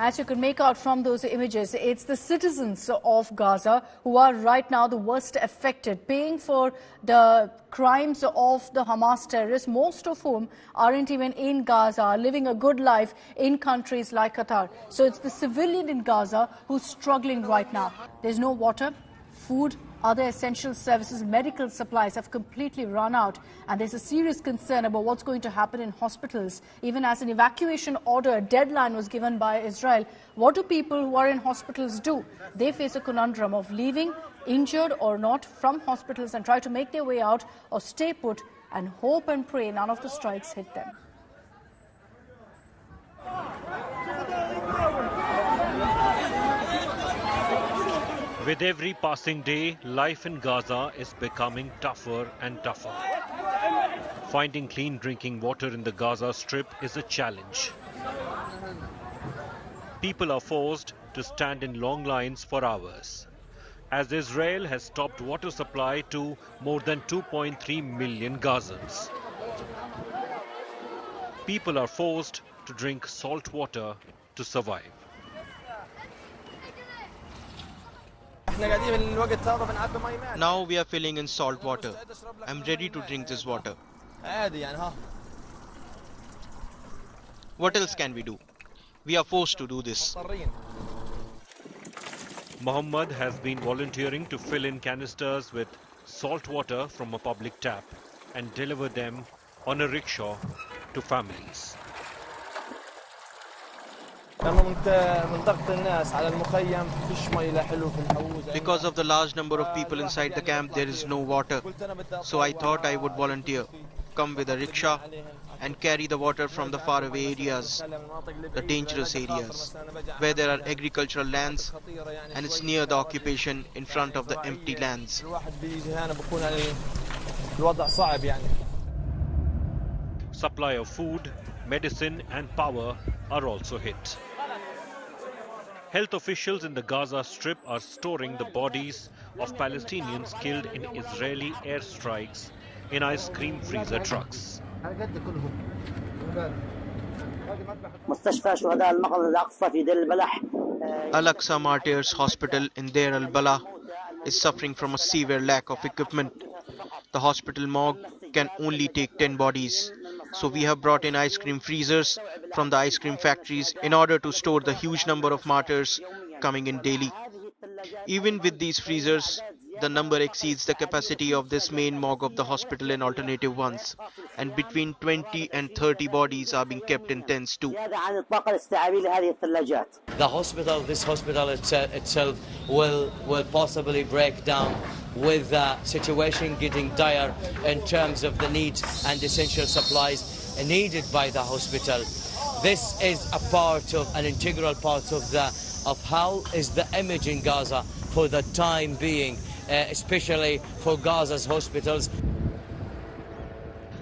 As you can make out from those images, it's the citizens of Gaza who are right now the worst affected, paying for the crimes of the Hamas terrorists, most of whom aren't even in Gaza, are living a good life in countries like Qatar. So it's the civilian in Gaza who's struggling right now. There's no water, food, other essential services, medical supplies have completely run out, and there's a serious concern about what's going to happen in hospitals. Even as an evacuation order, a deadline was given by Israel. What do people who are in hospitals do? They face a conundrum of leaving, injured or not, from hospitals and try to make their way out, or stay put and hope and pray none of the strikes hit them. With every passing day, life in Gaza is becoming tougher and tougher. Finding clean drinking water in the Gaza Strip is a challenge. People are forced to stand in long lines for hours, as Israel has stopped water supply to more than 2.3 million Gazans. People are forced to drink salt water to survive. Now we are filling in salt water. I'm ready to drink this water. What else can we do? We are forced to do this. Muhammad has been volunteering to fill in canisters with salt water from a public tap and deliver them on a rickshaw to families. Because of the large number of people inside the camp, there is no water. So I thought I would volunteer, come with a rickshaw and carry the water from the faraway areas, the dangerous areas, where there are agricultural lands and it's near the occupation in front of the empty lands. Supply of food, medicine and power are also hit. Health officials in the Gaza Strip are storing the bodies of Palestinians killed in Israeli airstrikes in ice cream freezer trucks. Al-Aqsa Martyrs Hospital in Deir al-Balah is suffering from a severe lack of equipment. The hospital morgue can only take 10 bodies. So we have brought in ice cream freezers from the ice cream factories in order to store the huge number of martyrs coming in daily. Even with these freezers, the number exceeds the capacity of this main morgue of the hospital and alternative ones. And between 20 and 30 bodies are being kept in tents too. The hospital, this hospital itself will possibly break down with the situation getting dire in terms of the needs and essential supplies needed by the hospital. This is a part of an integral part of how is the image in Gaza for the time being, especially for Gaza's hospitals.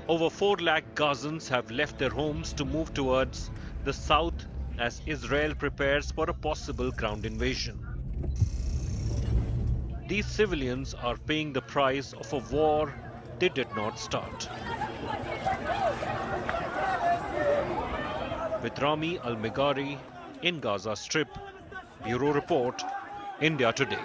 Over 4 lakh Gazans have left their homes to move towards the south as Israel prepares for a possible ground invasion. These civilians are paying the price of a war they did not start. With Rami Al-Megari in Gaza Strip, Bureau Report, India Today.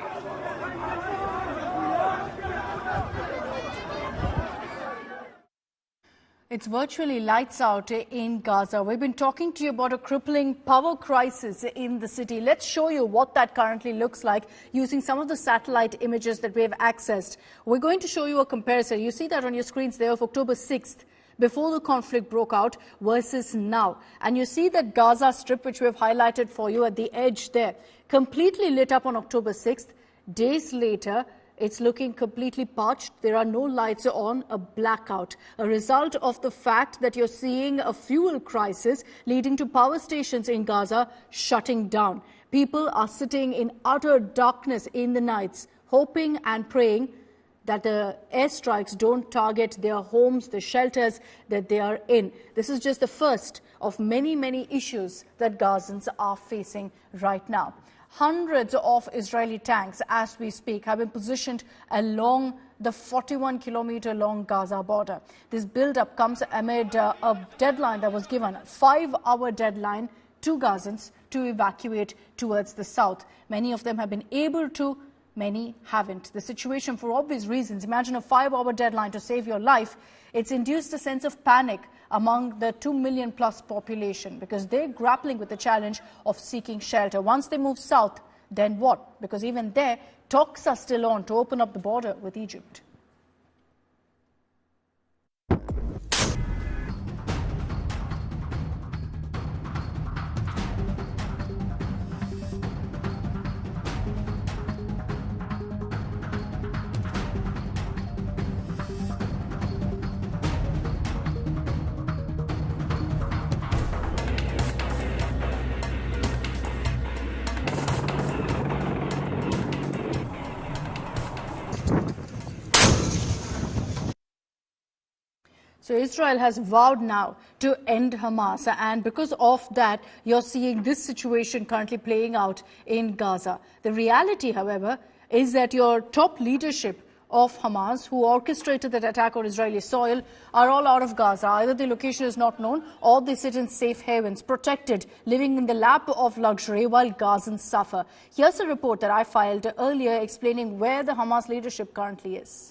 It's virtually lights out in Gaza. We've been talking to you about a crippling power crisis in the city. Let's show you what that currently looks like using some of the satellite images that we have accessed. We're going to show you a comparison. You see that on your screens there of October 6th, before the conflict broke out, versus now. And you see that Gaza Strip, which we have highlighted for you at the edge there, completely lit up on October 6th. Days later, it's looking completely parched. There are no lights on, a blackout. A result of the fact that you're seeing a fuel crisis leading to power stations in Gaza shutting down. People are sitting in utter darkness in the nights, hoping and praying that the airstrikes don't target their homes, the shelters that they are in. This is just the first of many, many issues that Gazans are facing right now. Hundreds of Israeli tanks, as we speak, have been positioned along the 41-kilometer-long Gaza border. This build-up comes amid a deadline that was given, a 5-hour deadline to Gazans to evacuate towards the south. Many of them have been able to, many haven't. The situation, for obvious reasons, imagine a 5-hour deadline to save your life. It's induced a sense of panic among the 2 million plus population because they're grappling with the challenge of seeking shelter. Once they move south, then what? Because even there, talks are still on to open up the border with Egypt. So Israel has vowed now to end Hamas, and because of that, you're seeing this situation currently playing out in Gaza. The reality, however, is that your top leadership of Hamas, who orchestrated that attack on Israeli soil, are all out of Gaza. Either the location is not known or they sit in safe havens, protected, living in the lap of luxury while Gazans suffer. Here's a report that I filed earlier explaining where the Hamas leadership currently is.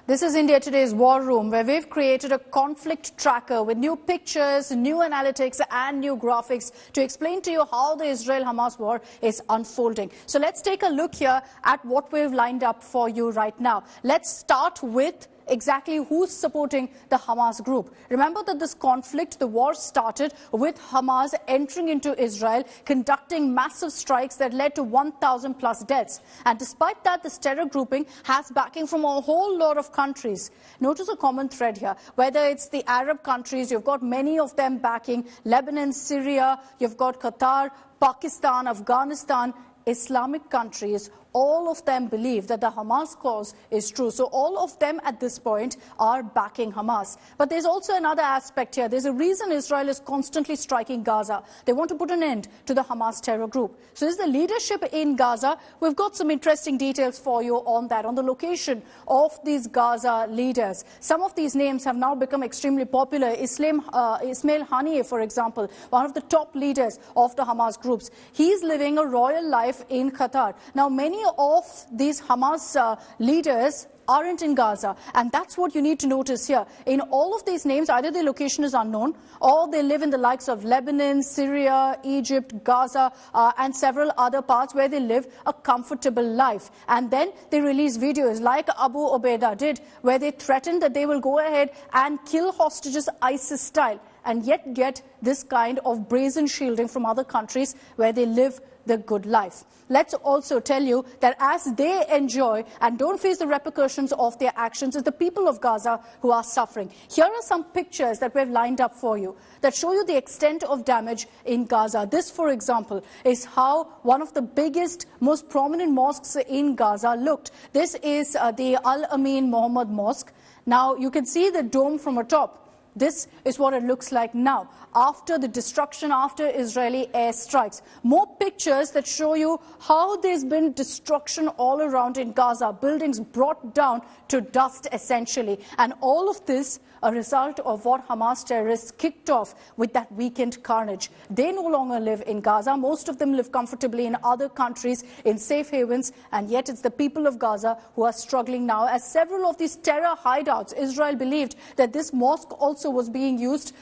This is India Today's War Room, where we've created a conflict tracker with new pictures, new analytics and new graphics to explain to you how the Israel-Hamas war is unfolding. So let's take a look here at what we've lined up for you right now. Let's start with exactly who's supporting the Hamas group. Remember that this conflict, the war, started with Hamas entering into Israel, conducting massive strikes that led to 1,000 plus deaths. And despite that, this terror grouping has backing from a whole lot of countries. Notice a common thread here. Whether it's the Arab countries, you've got many of them backing Lebanon, Syria, you've got Qatar, Pakistan, Afghanistan, Islamic countries. All of them believe that the Hamas cause is true. So all of them at this point are backing Hamas. But there's also another aspect here. There's a reason Israel is constantly striking Gaza. They want to put an end to the Hamas terror group. So is the leadership in Gaza? We've got some interesting details for you on that, on the location of these Gaza leaders. Some of these names have now become extremely popular. Ismail Haniyeh, for example, one of the top leaders of the Hamas groups. He's living a royal life in Qatar. Now, many of these Hamas leaders aren't in Gaza, and that's what you need to notice here. In all of these names, either their location is unknown or they live in the likes of Lebanon, Syria, Egypt, Gaza, and several other parts where they live a comfortable life. And then they release videos like Abu Ubaidah did, where they threatened that they will go ahead and kill hostages ISIS style, and yet get this kind of brazen shielding from other countries where they live the good life. Let's also tell you that as they enjoy and don't face the repercussions of their actions, it's the people of Gaza who are suffering. Here are some pictures that we've lined up for you that show you the extent of damage in Gaza. This, for example, is how one of the biggest, most prominent mosques in Gaza looked. This is the Al-Amin Muhammad Mosque. Now, you can see the dome from atop. This is what it looks like now, after the destruction, after Israeli airstrikes. More pictures that show you how there's been destruction all around in Gaza, buildings brought down to dust, essentially. And all of this a result of what Hamas terrorists kicked off with that weekend carnage. They no longer live in Gaza. Most of them live comfortably in other countries, in safe havens, and yet it's the people of Gaza who are struggling now, as several of these terror hideouts, Israel believed that this mosque also was being used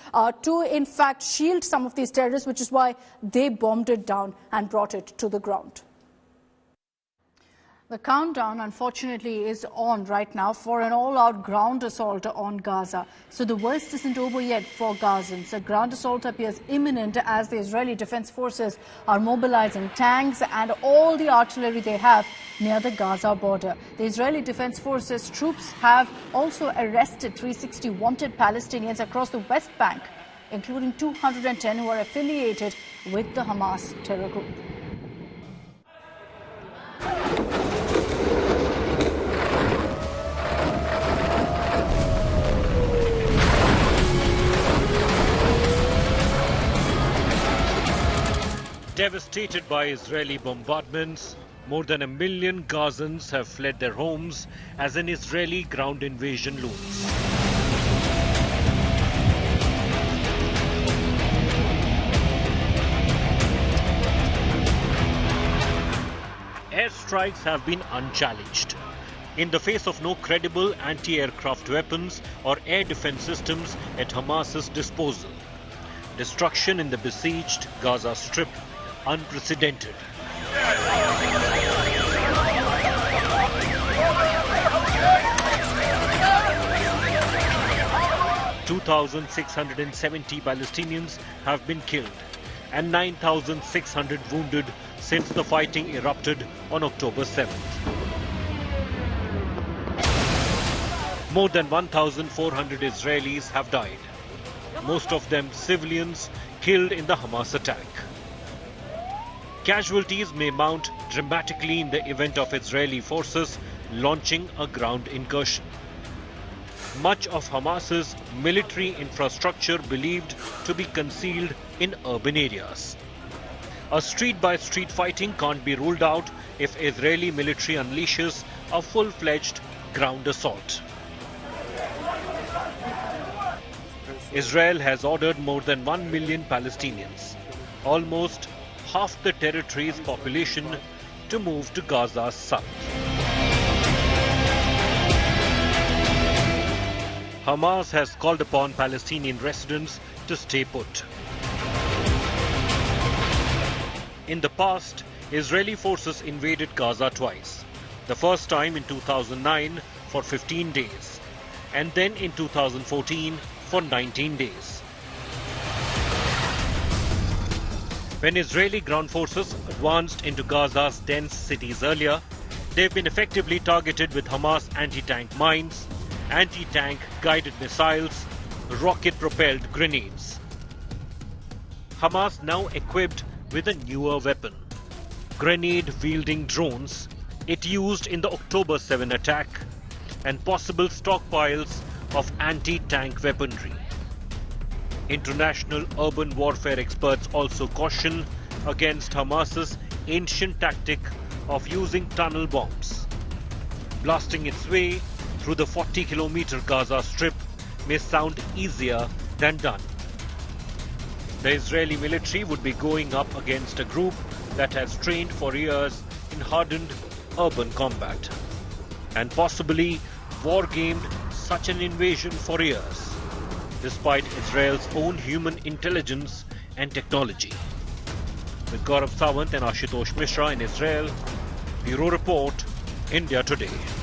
to, in fact, shield some of these terrorists, which is why they bombed it down and brought it to the ground. The countdown, unfortunately, is on right now for an all-out ground assault on Gaza. So the worst isn't over yet for Gazans. A ground assault appears imminent as the Israeli Defense Forces are mobilizing tanks and all the artillery they have near the Gaza border. The Israeli Defense Forces troops have also arrested 360 wanted Palestinians across the West Bank, including 210 who are affiliated with the Hamas terror group. Devastated by Israeli bombardments, more than 1 million Gazans have fled their homes as an Israeli ground invasion looms. airstrikes have been unchallenged. In the face of no credible anti-aircraft weapons or air defense systems at Hamas's disposal. Destruction in the besieged Gaza Strip unprecedented. (2,670) Palestinians have been killed and 9,600 wounded since the fighting erupted on October 7th. More than 1,400 Israelis have died, most of them civilians killed in the Hamas attack. Casualties may mount dramatically in the event of Israeli forces launching a ground incursion. Much of Hamas's military infrastructure believed to be concealed in urban areas. A street-by-street fighting can't be ruled out if Israeli military unleashes a full-fledged ground assault. Israel has ordered more than 1 million Palestinians, almost half the territory's population, to move to Gaza's south. Hamas has called upon Palestinian residents to stay put. In the past, Israeli forces invaded Gaza twice. The first time in 2009 for 15 days, and then in 2014 for 19 days. When Israeli ground forces advanced into Gaza's dense cities earlier, they've been effectively targeted with Hamas anti-tank mines, anti-tank guided missiles, rocket-propelled grenades. Hamas now equipped with a newer weapon, grenade-wielding drones it used in the October 7 attack, and possible stockpiles of anti-tank weaponry. International urban warfare experts also caution against Hamas's ancient tactic of using tunnel bombs. Blasting its way through the 40-kilometer Gaza Strip may sound easier than done. The Israeli military would be going up against a group that has trained for years in hardened urban combat and possibly war-gamed such an invasion for years, despite Israel's own human intelligence and technology. With Gaurav Sawant and Ashutosh Mishra in Israel, Bureau Report, India Today.